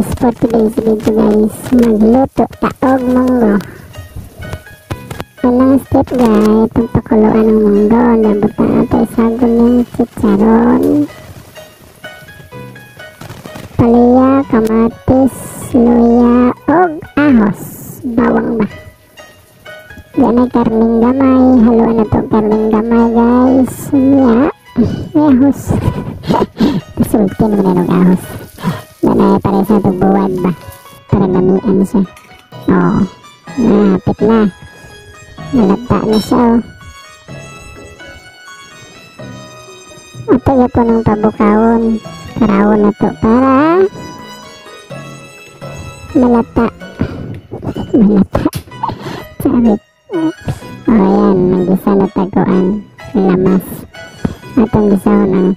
guys, for today's video guys, magluto taog munggo. Unang step guys, itong pakuluan ng munggo, nabutan natin sagol ng chicharon, palaya, kamatis, luya, og ahos, bawang ba. Yan ay karning gamay, haluan na itong karning gamay guys, ahos. Sulti naman na ng ahos. Yan ay para sa itong buwad ba, para lamian siya. Oo, napit na. Nalagta na siya oh. Ito yung po ng pabukawon. Karawon na to para malata. Sabit. O yan, mag-isa na taguan lamas. Atong gisa ko ng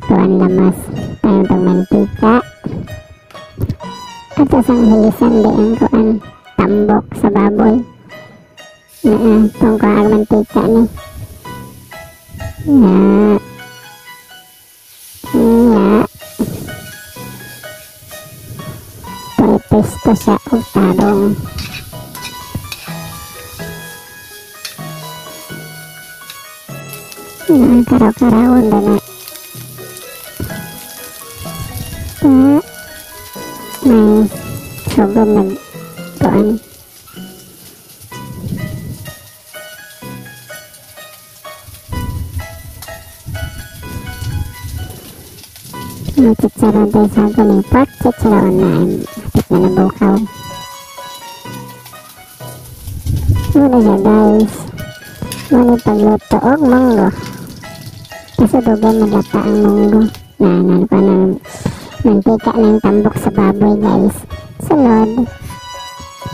tuan lamas. Tayo itong mantika. At isang hilisan di ang kuan tambok sa baboy. Itong kuan mantika ni. Pesto siya o tarong. Karaw-karawon na na. May sugom nagkuan. May chicharon tayo sagom yung pork chicharon na hapit na nabukaw. Muna siya guys. Muna pagluto og munggo. Kasudugan maglata ang munggo. Nanan ko ng mantika ng tambok sa baboy guys. Sunod.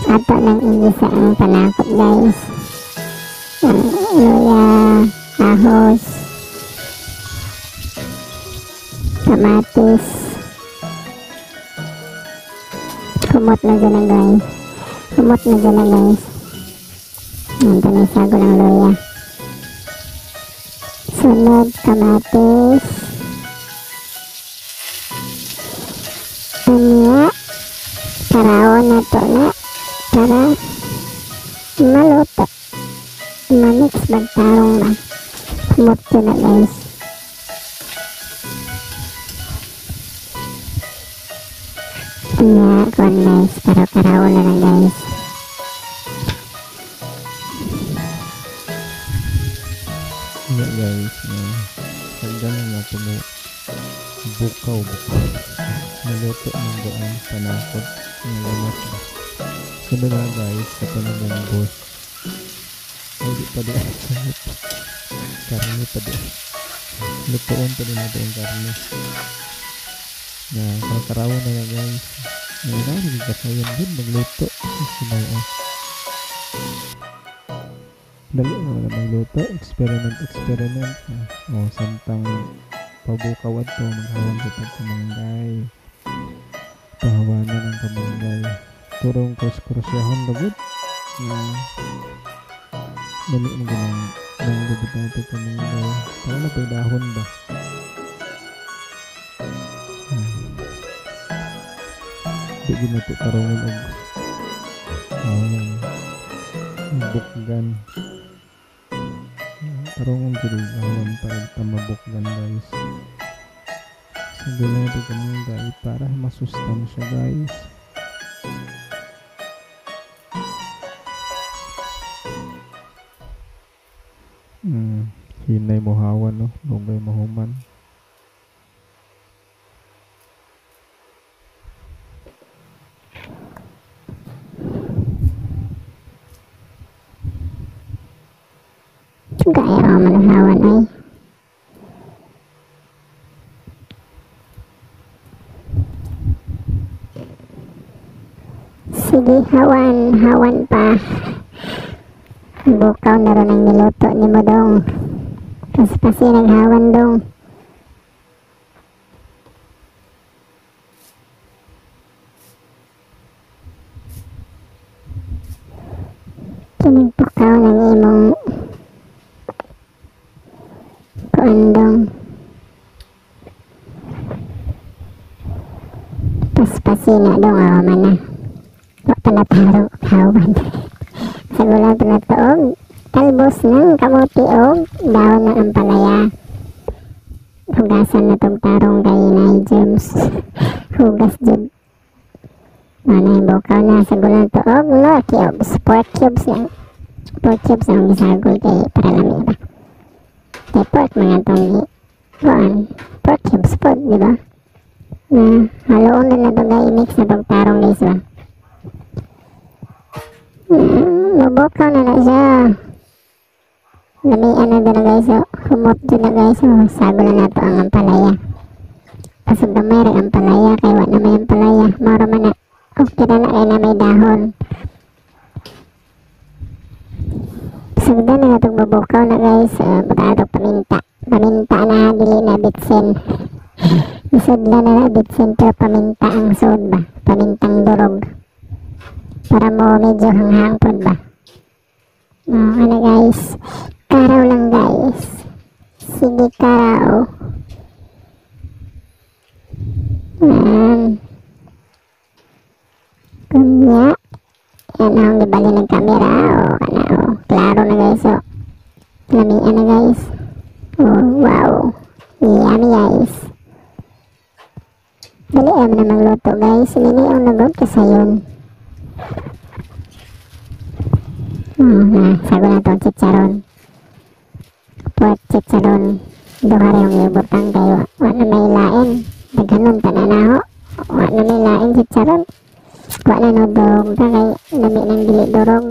Ato ng igisa ang panakot guys. Ang luya, ahos, kamatis. Kumot na dyan na guys. Kumot na dyan na guys. Nandun na sago ng luya. Sunod, kamatis. Anya. Karawon na to na. Para maluto. Mamix bagtarong ba. Kumot dyan na guys. Anya, kuan guys. Karawon na lang guys. Iya guys, hanggang na ito mo bukaw naluto ng doon panakot ng lamat. Sunod na guys, ito na yung boss. Hindi pa din karne pa din, lutoon pa din natin yung karne. Yan, karawon na yan guys. Narinig ka sa yan din magluto. Sinaya dali na magluto, experiment. Samtang pabukawad to, maghawan ko itong kamanggay, pahawanan ng kamanggay, turong krus-krusyahon lagod. Dali mo ganang lagod na ito kamanggay, para na ito'y dahon ba. Bigyan na ito tarungan og bukgan. Tarong ang giligawan para tamabukgan guys. Sabi na ito kami guys para masustansya guys. Hinay mo hawan no, lugay mahuman. Gaya ako manahawan ay. Sige, hawan pa. Bukaw na rin ang niluto ni mo dong. Kasi naghawan dong. Kinagpukaw ng imong kuandong. sina dong ako man na. Wa panataro kawan. Sa gulang pinatuog, talbos ng kamuti og dahon ng ampalaya. Hugasan na tong tarong kay na germs. Hugas jud. Ano yung bukaw na sa gulang tuog, no cubes, 4 cubes lang. 4 cubes ang gisagol kay para lami ba. Kay pork mga tong pork cubes po, di ba? Na haloon na ito guys, mix na tong tarong guys ba. Mabukaw na na siya. Lamian na doon guys, so humot doon na guys, so sagol na ito ang ampalaya. Pasog na may ampalaya, kaya wala na may ampalaya. Maro man na, okay na kaya na may dahon. Pasog na na itong mabukaw na guys, baka itong paminta. Paminta na, dili na bitsin. Isod na bitsin, pero paminta ang sod ba? Pamintang durog. Para mo medyo hanghang po ba? Ano guys, karaw lang guys. Sige karaw. Kunya. Yan ang gibali ng camera. Klaro na guys. Lamian na guys. Wow. Yummy guys. Dali naman na magluto guys. Hindi ang nagod kasayon. Sago na itong chicharon. Pork chicharon. Duhari yung ibutang kayo. Wala na may lain. Naghanon ta na na ho. Wala na may lain chicharon. Wala na durog ta kay lami ng dili durog.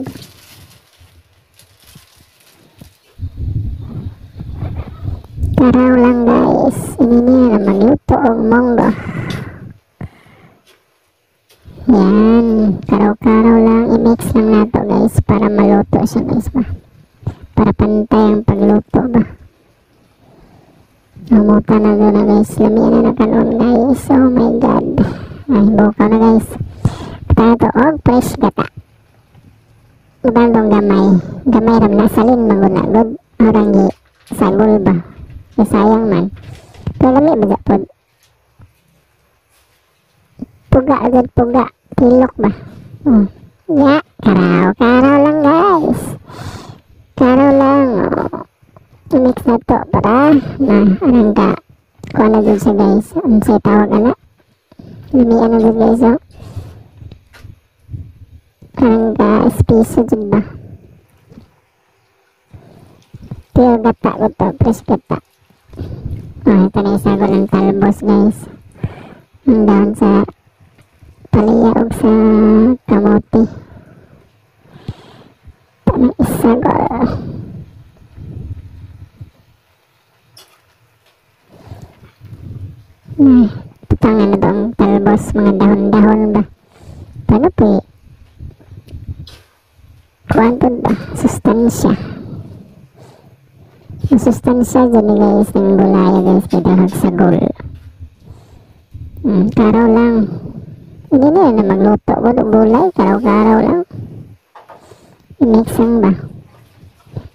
Karaw lang guys. Ini niya na magluto og monggo. Yan, karaw-karaw lang, i-mix lang nato guys para maluto siya guys ba. Para pantay ang pagluto ba. Namuta na doon na guys, lamian na kanon guys, oh my god. Ay, bukaw na guys. Patato og fresh gata. Ibandong gamay. Gamay ram na salin magunagod. Orangi, sagol ba. Sayang man. Pero lami ba dyan po? Puga agad puga. Tilok ba? Ya, karaw lang guys. Karaw lang. I-mix na to para anong ka. Kuha na dun siya guys. Ang siya tawag na. Lumian na dun guys. Anong ka espiso dun ba? Pure gata ko to. Fresh gata. Ito na isago ng talbos guys. Ang dahon sa palaya o sa kamote. Ito na isago. Patangan na doon talbos. Mga dahon-dahon ba? Paano po eh? Kuwantod ba? Sustansya. Ang sustansya dyan guys ng gulaya guys. Kaya sagol. Karaw lang. Hindi na magluto ko ng gulay. Karaw-karaw lang. I-mixing ba?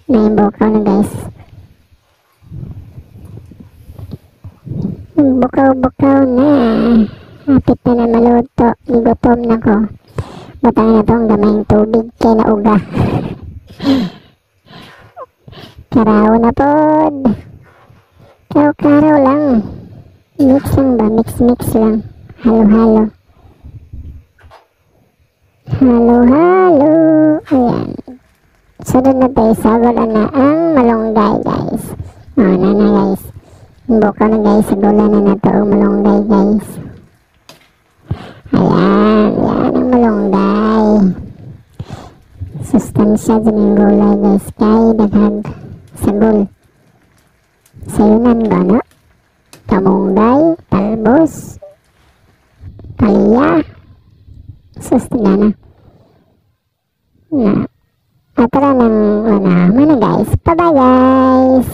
Naibukaw na guys. Bukaw-bukaw na. Hapit na na maluto. Igutom na ko. Batang na itong gamayang tubig. Kaya na uga. Karaw na pod. Karaw-karaw lang. Mix lang ba? Mix lang. Halo-halo. Halo-halo. Ayan. Sunod na tayo. Sagol na ang malunggay guys. Na guys. Buka na guys. Sagulan na ito ang malunggay guys. Ayan. Yan ang malunggay. Sustansya dyan yung gulay guys. Kaya daghag sagol. Sayunan ba na? Kamunggay, talbos, palaya, sustina na. At tara ng mana guys. Bye bye guys.